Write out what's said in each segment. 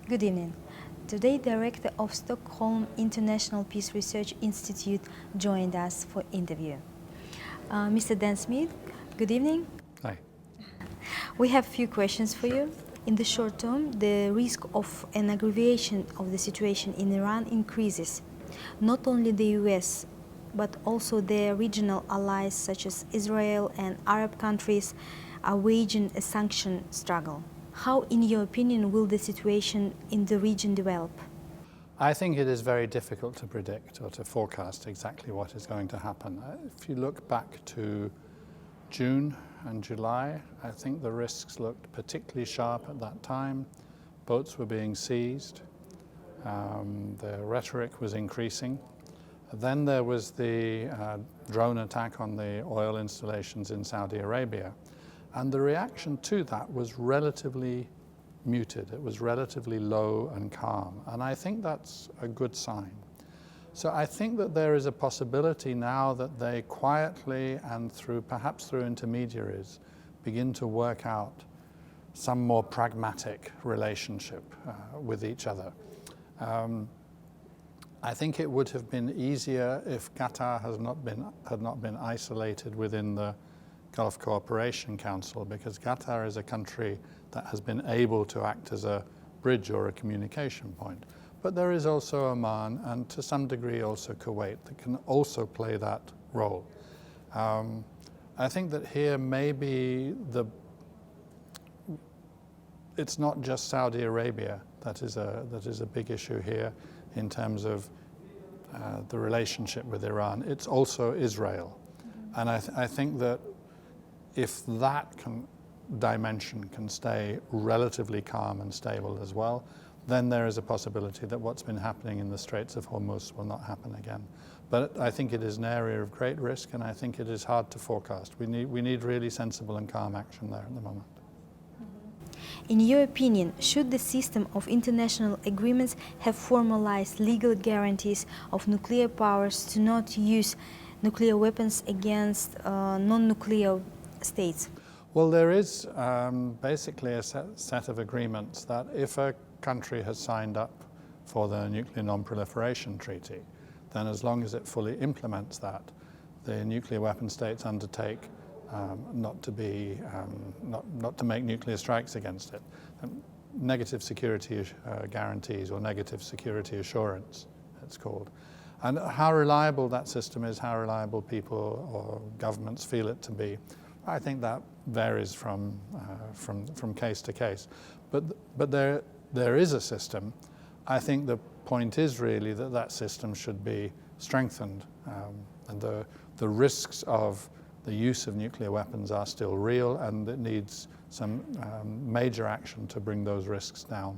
Good evening. Today, Director of Stockholm International Peace Research Institute joined us for interview. Mr. ДЭН СМИТ, good evening. Hi. We have a few questions for you. In the short term, the risk of an aggravation of the situation in Iran increases. Not only the US, but also their regional allies such as Israel and Arab countries are waging a sanction struggle. How, in your opinion, will the situation in the region develop? I think it is very difficult to predict or to forecast exactly what is going to happen. If you look back to June and July, I think the risks looked particularly sharp at that time. Boats were being seized. The rhetoric was increasing. Then there was the drone attack on the oil installations in Saudi Arabia. And the reaction to that was relatively muted. It was relatively low and calm. And I think that's a good sign. So I think that there is a possibility now that they quietly and perhaps through intermediaries begin to work out some more pragmatic relationship with each other. I think it would have been easier if Qatar had not been isolated within the Gulf Cooperation Council, because Qatar is a country that has been able to act as a bridge or a communication point. But there is also Oman and to some degree also Kuwait that can also play that role. I think that here maybe it's not just Saudi Arabia that is a big issue here in terms of the relationship with Iran. It's also Israel. And I think that if that dimension can stay relatively calm and stable as well, then there is a possibility that what's been happening in the Straits of Hormuz will not happen again. But I think it is an area of great risk, and I think it is hard to forecast. We need really sensible and calm action there at the moment. In your opinion, should the system of international agreements have formalized legal guarantees of nuclear powers to not use nuclear weapons against non-nuclear states? Well, there is basically a set of agreements that if a country has signed up for the Nuclear Non-Proliferation Treaty, then as long as it fully implements that, the nuclear weapon states undertake not to make nuclear strikes against it. Negative security guarantees, or negative security assurance, it's called. And how reliable that system is, how reliable people or governments feel it to be, I think that varies from case to case. But there is a system. I think the point is really that system should be strengthened, and the risks of the use of nuclear weapons are still real, and it needs some major action to bring those risks down.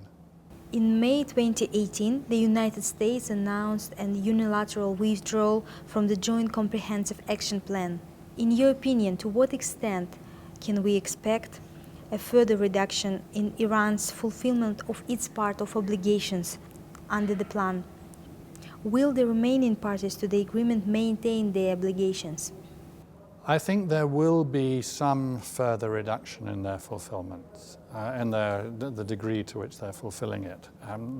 In May 2018, the United States announced an unilateral withdrawal from the Joint Comprehensive Action Plan. In your opinion, to what extent can we expect a further reduction in Iran's fulfillment of its part of obligations under the plan? Will the remaining parties to the agreement maintain their obligations? I think there will be some further reduction in their fulfillment, and the degree to which they're fulfilling it.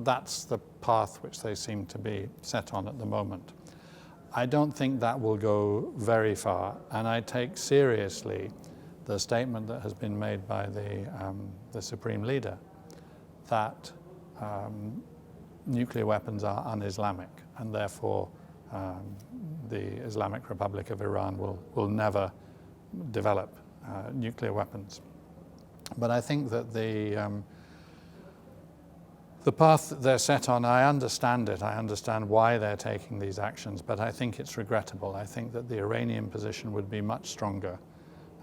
That's the path which they seem to be set on at the moment. I don't think that will go very far, and I take seriously the statement that has been made by the Supreme Leader that nuclear weapons are un-Islamic, and therefore the Islamic Republic of Iran will never develop nuclear weapons. But I think that the path that they're set on, I understand it. I understand why they're taking these actions, but I think it's regrettable. I think that the Iranian position would be much stronger,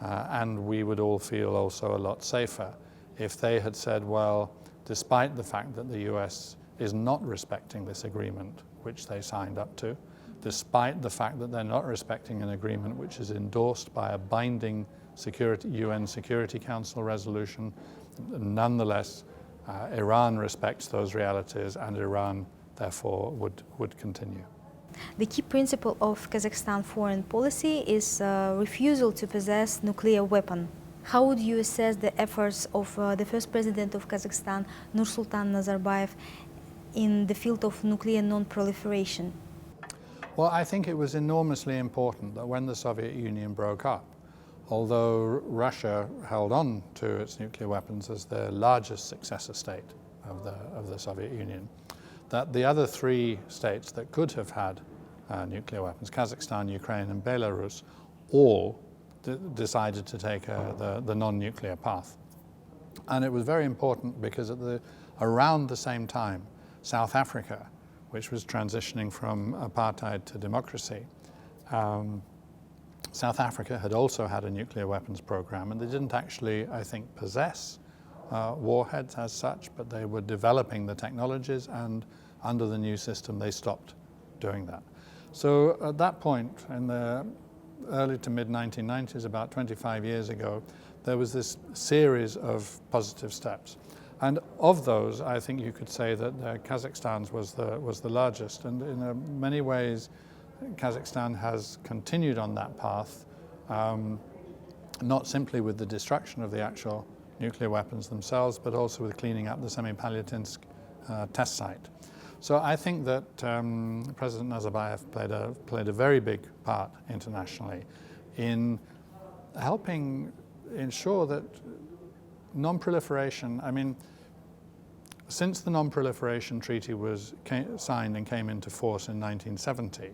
and we would all feel also a lot safer if they had said, well, despite the fact that the US is not respecting this agreement which they signed up to, despite the fact that they're not respecting an agreement which is endorsed by a binding UN Security Council resolution, nonetheless, Iran respects those realities, and Iran, therefore, would continue. The key principle of Kazakhstan foreign policy is refusal to possess nuclear weapon. How would you assess the efforts of the first president of Kazakhstan, Nursultan Nazarbayev, in the field of nuclear non-proliferation? Well, I think it was enormously important that when the Soviet Union broke up, although Russia held on to its nuclear weapons as the largest successor state of the Soviet Union, that the other three states that could have had nuclear weapons, Kazakhstan, Ukraine and Belarus, all decided to take the non-nuclear path. And it was very important because around the same time, South Africa, which was transitioning from apartheid to democracy, South Africa had also had a nuclear weapons program, and they didn't actually, I think, possess warheads as such, but they were developing the technologies, and under the new system they stopped doing that. So at that point, in the early to mid-1990s, about 25 years ago, there was this series of positive steps. And of those, I think you could say that Kazakhstan's was the largest, and in many ways Kazakhstan has continued on that path, not simply with the destruction of the actual nuclear weapons themselves, but also with cleaning up the Semipalatinsk test site. So I think that President Nazarbayev played a very big part internationally in helping ensure that non-proliferation, I mean, since the Non-Proliferation Treaty was signed and came into force in 1970,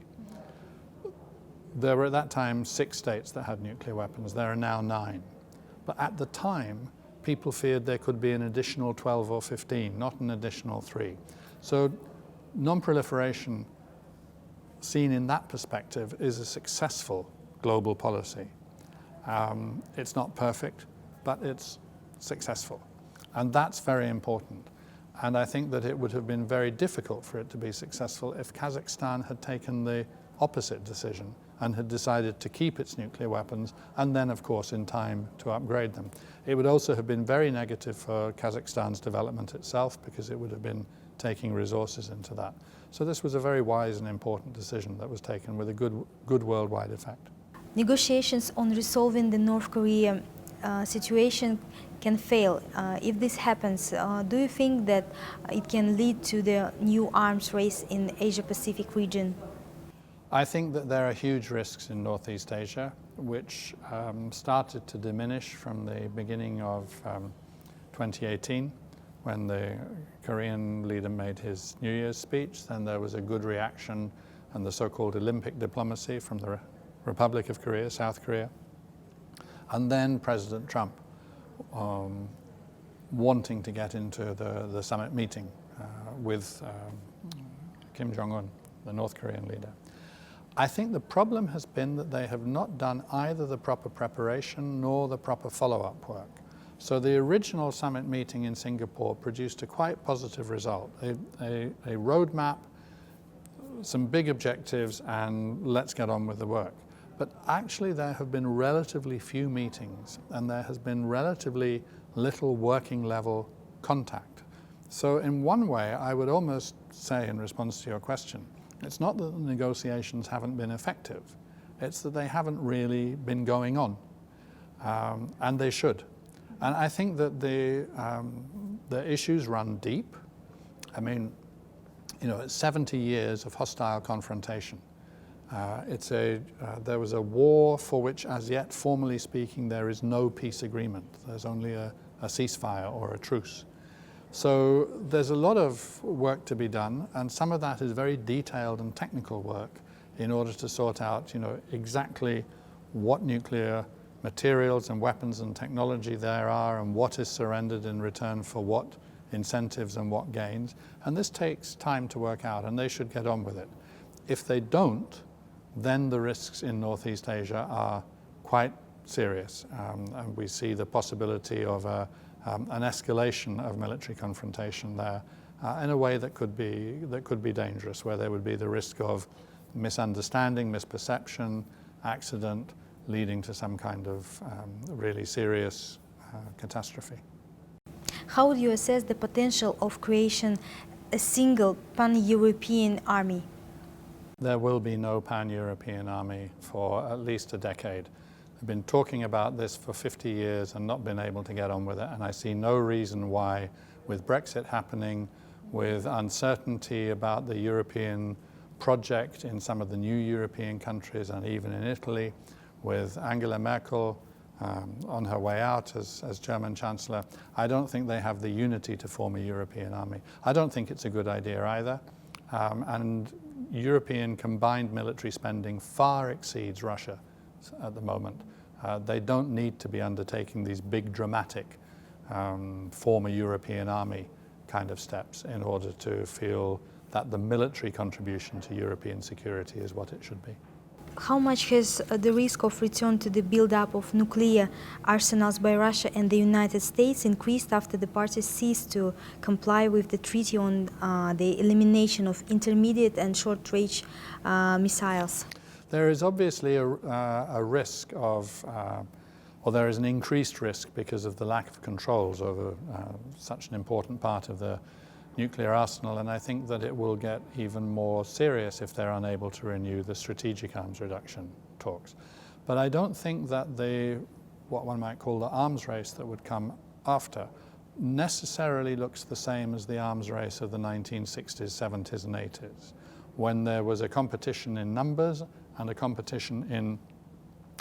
there were at that time 6 states that had nuclear weapons. There are now 9. But at the time, people feared there could be an additional 12 or 15, not an additional 3. So non-proliferation, seen in that perspective, is a successful global policy. It's not perfect, but it's successful. And that's very important. And I think that it would have been very difficult for it to be successful if Kazakhstan had taken the opposite decision and had decided to keep its nuclear weapons and then, of course, in time to upgrade them. It would also have been very negative for Kazakhstan's development itself because it would have been taking resources into that. So this was a very wise and important decision that was taken with a good worldwide effect. Negotiations on resolving the North Korea situation can fail. If this happens, do you think that it can lead to the new arms race in the Asia-Pacific region? I think that there are huge risks in Northeast Asia, which started to diminish from the beginning of 2018, when the Korean leader made his New Year's speech. Then there was a good reaction and the so-called Olympic diplomacy from the Republic of Korea, South Korea. And then President Trump wanting to get into the summit meeting with Kim Jong-un, the North Korean leader. I think the problem has been that they have not done either the proper preparation nor the proper follow-up work. So the original summit meeting in Singapore produced a quite positive result, a roadmap, some big objectives, and let's get on with the work. But actually there have been relatively few meetings and there has been relatively little working level contact. So in one way, I would almost say in response to your question, it's not that the negotiations haven't been effective, it's that they haven't really been going on, and they should. And I think that the issues run deep. I mean, you know, it's 70 years of hostile confrontation. There was a war for which, as yet, formally speaking, there is no peace agreement. There's only a ceasefire or a truce. So there's a lot of work to be done, and some of that is very detailed and technical work in order to sort out, you know, exactly what nuclear materials and weapons and technology there are and what is surrendered in return for what incentives and what gains. And this takes time to work out, and they should get on with it. If they don't, then the risks in Northeast Asia are quite serious, and we see the possibility of an escalation of military confrontation there in a way that could be dangerous, where there would be the risk of misunderstanding, misperception, accident, leading to some kind of really serious catastrophe. How would you assess the potential of creation a single pan-European army? There will be no pan-European army for at least a decade. We've been talking about this for 50 years and not been able to get on with it, and I see no reason why, with Brexit happening, with uncertainty about the European project in some of the new European countries and even in Italy, with Angela Merkel on her way out as German Chancellor, I don't think they have the unity to form a European army. I don't think it's a good idea either. And European combined military spending far exceeds Russia at the moment. They don't need to be undertaking these big dramatic form a European army kind of steps in order to feel that the military contribution to European security is what it should be. How much has the risk of return to the build-up of nuclear arsenals by Russia and the United States increased after the parties ceased to comply with the treaty on the elimination of intermediate and short-range missiles? There is obviously a risk of, or there is an increased risk because of the lack of controls over such an important part of the nuclear arsenal, and I think that it will get even more serious if they're unable to renew the strategic arms reduction talks. But I don't think that what one might call the arms race that would come after necessarily looks the same as the arms race of the 1960s, 70s and 80s, when there was a competition in numbers and a competition in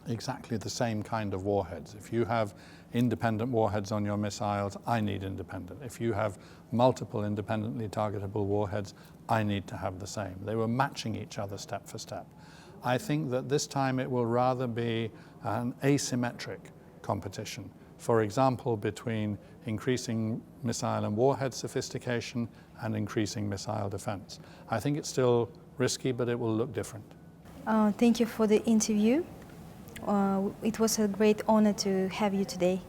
exactly the same kind of warheads. If you have independent warheads on your missiles, I need independent. If you have multiple independently targetable warheads, I need to have the same. They were matching each other step for step. I think that this time it will rather be an asymmetric competition. For example, between increasing missile and warhead sophistication and increasing missile defense. I think it's still risky, but it will look different. Thank you for the interview. It was a great honor to have you today.